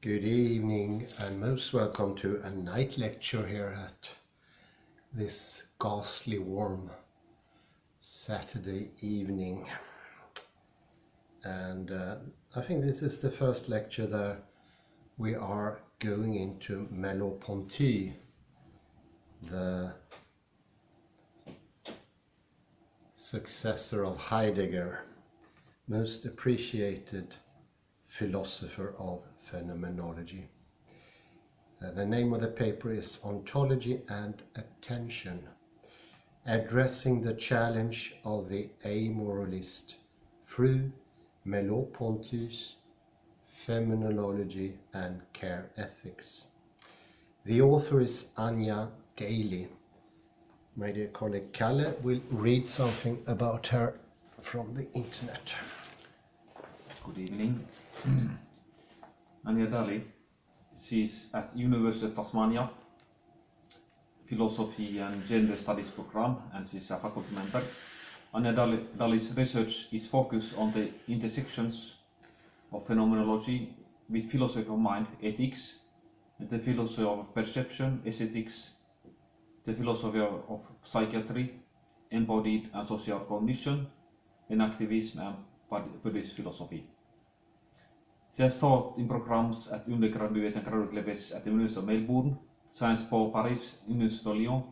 Good evening and most welcome to a night lecture here at this ghastly warm Saturday evening. And I think this is the first lecture that we are going into Merleau-Ponty, the successor of Heidegger, most appreciated philosopher of Phenomenology. The name of the paper is Ontology and Attention, addressing the challenge of the Amoralist through Merleau-Ponty's Phenomenology and Care Ethics. The author is Anya DalyORCID. My dear colleague Kalle will read something about her from the internet. Good evening. Anya DalyORCID, she's at University of Tasmania, Philosophy and Gender Studies program, and she's a faculty member. Anya DalyORCID's research is focused on the intersections of phenomenology with philosophy of mind, ethics, and the philosophy of perception, aesthetics, the philosophy of psychiatry, embodied and social cognition, and activism and Buddhist philosophy. She has taught in programs at undergraduate and graduate levels at the University of Melbourne, Sciences Po Paris, University of Lyon,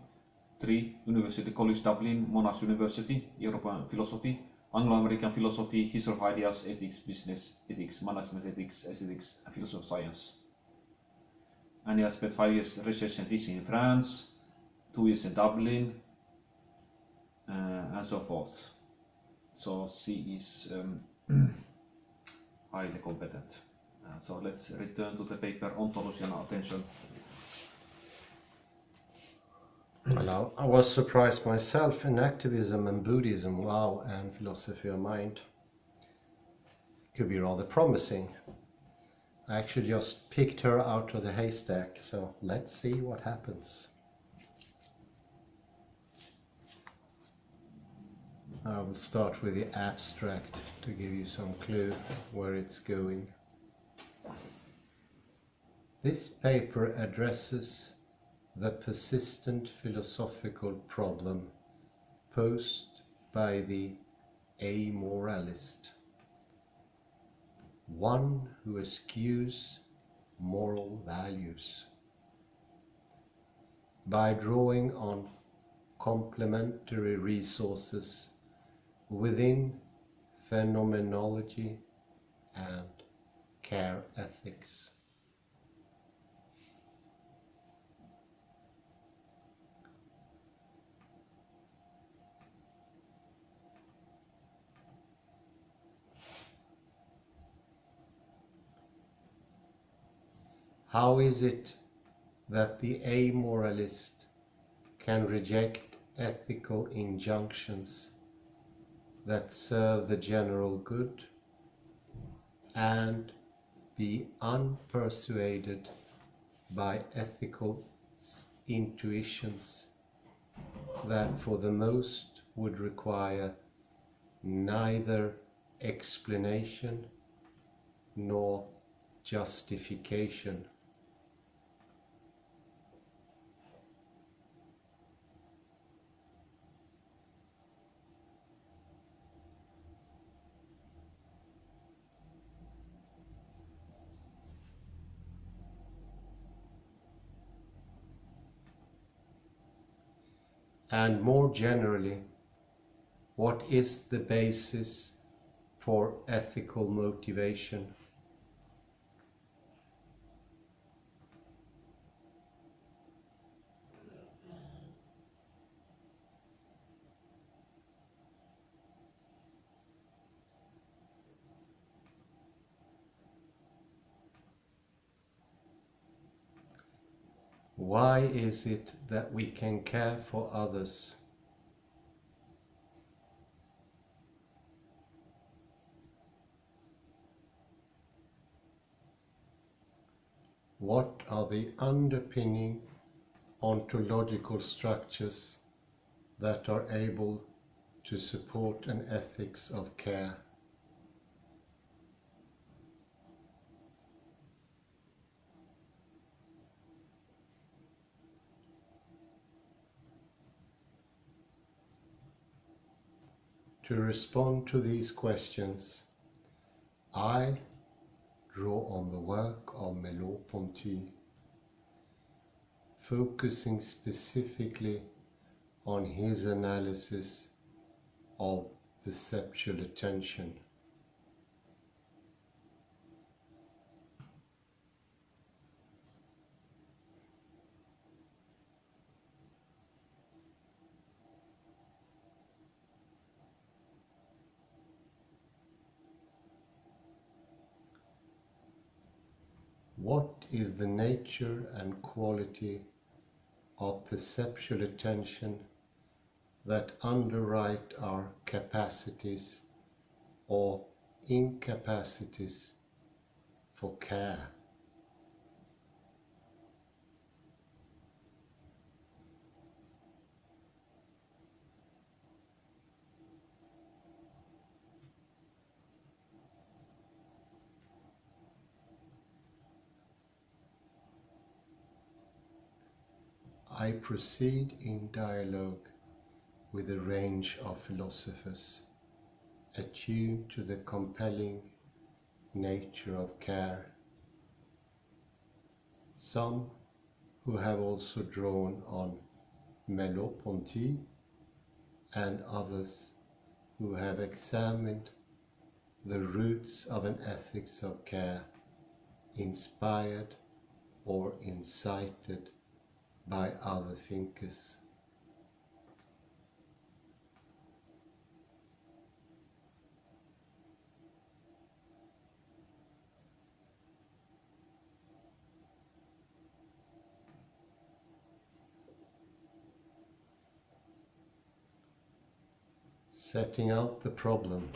3, University College Dublin, Monash University, European Philosophy, Anglo-American Philosophy, History of Ideas, Ethics, Business Ethics, Management Ethics, Aesthetics, and Philosophy of Science. And he has spent 5 years research and teaching in France, 2 years in Dublin, and so forth. So she is highly competent. So let's return to the paper Ontology and Attention. Well, I was surprised myself in activism and Buddhism, wow, and philosophy of mind. Could be rather promising. I actually just picked her out of the haystack, so let's see what happens. I will start with the abstract to give you some clue where it's going. This paper addresses the persistent philosophical problem posed by the Amoralist, one who eschews moral values. By drawing on complementary resources within phenomenology and care ethics. How is it that the amoralist can reject ethical injunctions that serve the general good and be unpersuaded by ethical intuitions that for the most would require neither explanation nor justification? And more generally, what is the basis for ethical motivation? Why is it that we can care for others? What are the underpinning ontological structures that are able to support an ethics of care? To respond to these questions, I draw on the work of Merleau-Ponty, focusing specifically on his analysis of perceptual attention. What is the nature and quality of perceptual attention that underwrite our capacities or incapacities for care? I proceed in dialogue with a range of philosophers attuned to the compelling nature of care, some who have also drawn on Merleau-Ponty and others who have examined the roots of an ethics of care inspired or incited by other thinkers. Setting out the problem.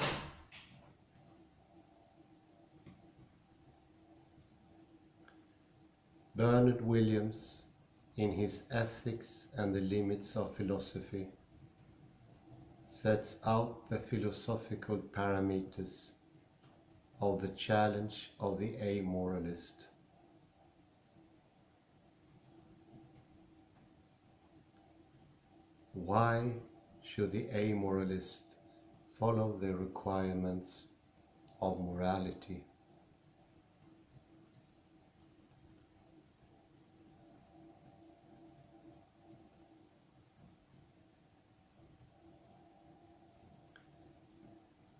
Bernard Williams, in his Ethics and the Limits of Philosophy, sets out the philosophical parameters of the challenge of the amoralist. Why should the amoralist follow the requirements of morality?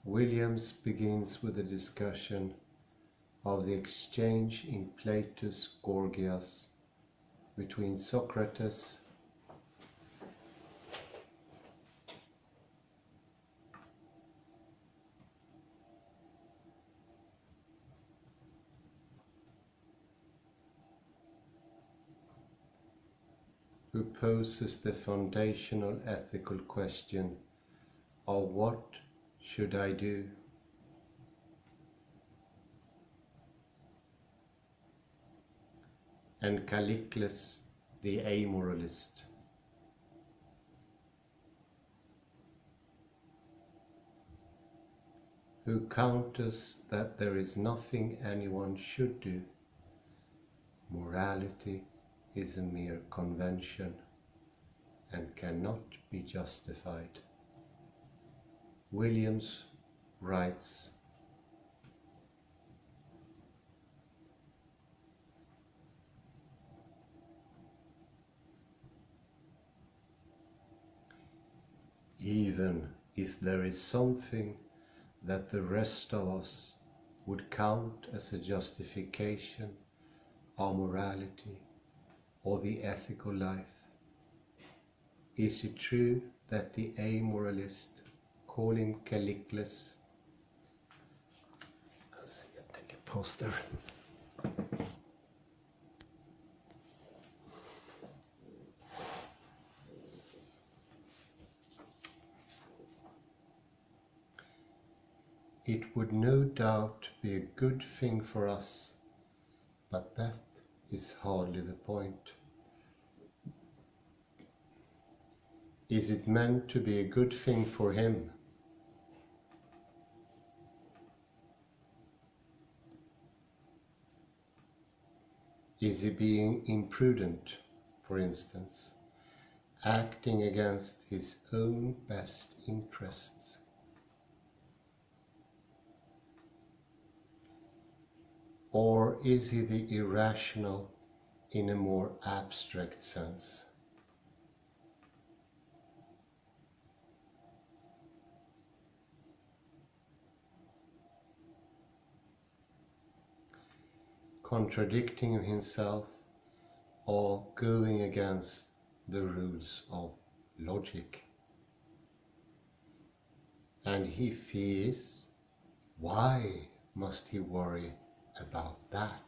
Williams begins with a discussion of the exchange in Plato's Gorgias between Socrates who poses the foundational ethical question of what should I do? And Callicles, the amoralist, who counters that there is nothing anyone should do. Morality is a mere convention and cannot be justified. Williams writes, even if there is something that the rest of us would count as a justification of morality or the ethical life, is it true that the amoralist, call him Callicles, let's see, I'll take a poster. It would no doubt be a good thing for us, but that is hardly the point. Is it meant to be a good thing for him? Is he being imprudent, for instance, acting against his own best interests Or is he the irrational in a more abstract sense? Contradicting himself or going against the rules of logic. And if he is, why must he worry about that?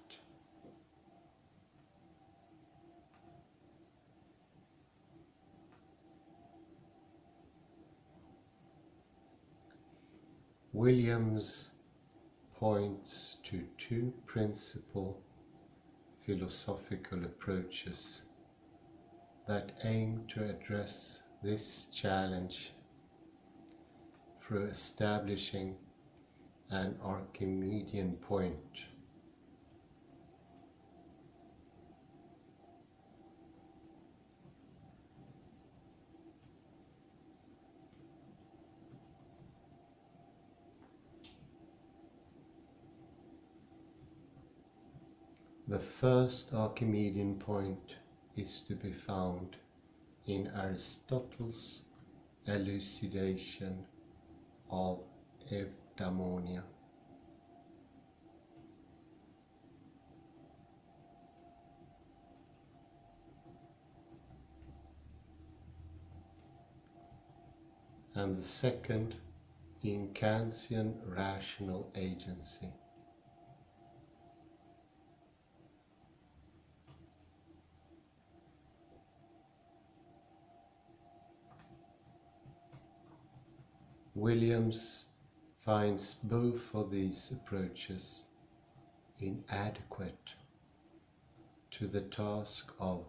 Williams points to two principal philosophical approaches that aim to address this challenge through establishing an Archimedean point. The first Archimedean point is to be found in Aristotle's elucidation of eudaimonia. And the second in Kantian rational agency. Williams finds both of these approaches inadequate to the task of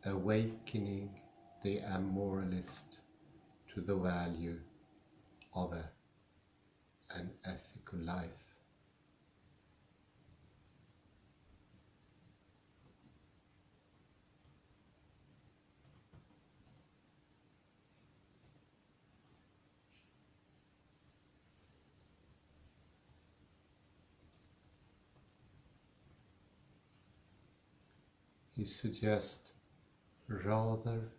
awakening the Amoralist to the value of an ethical life. He suggests rather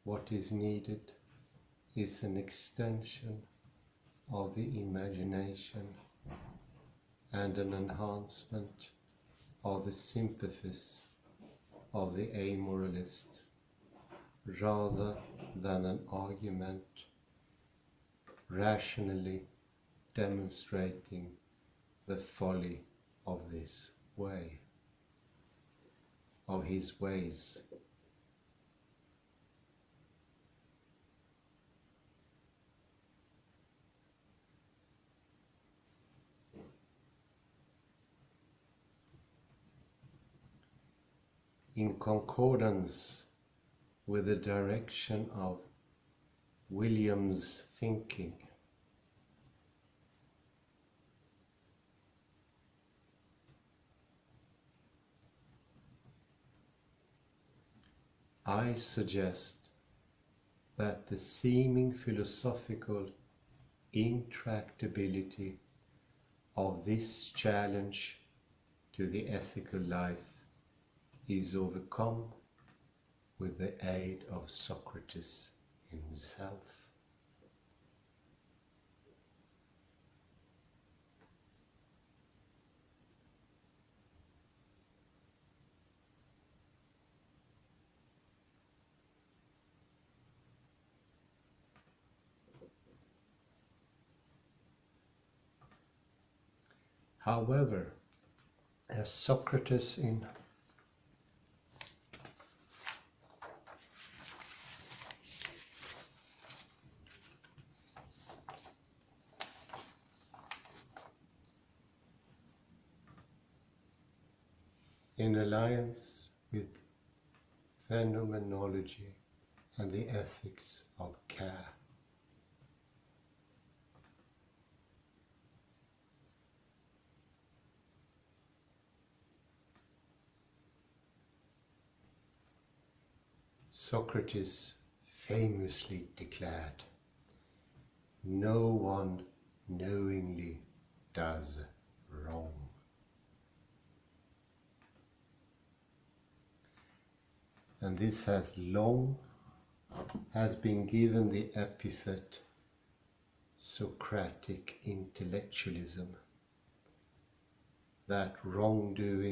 what is needed is an extension of the imagination and an enhancement of the sympathies of the amoralist rather than an argument rationally demonstrating the folly of this way, of his ways. In concordance with the direction of Williams' thinking, I suggest that the seeming philosophical intractability of this challenge to the ethical life is overcome with the aid of Socrates himself. However, as Socrates in alliance with Phenomenology and the ethics of care, Socrates famously declared, "No one knowingly does wrong." and this has been given the epithet Socratic intellectualism, that wrongdoing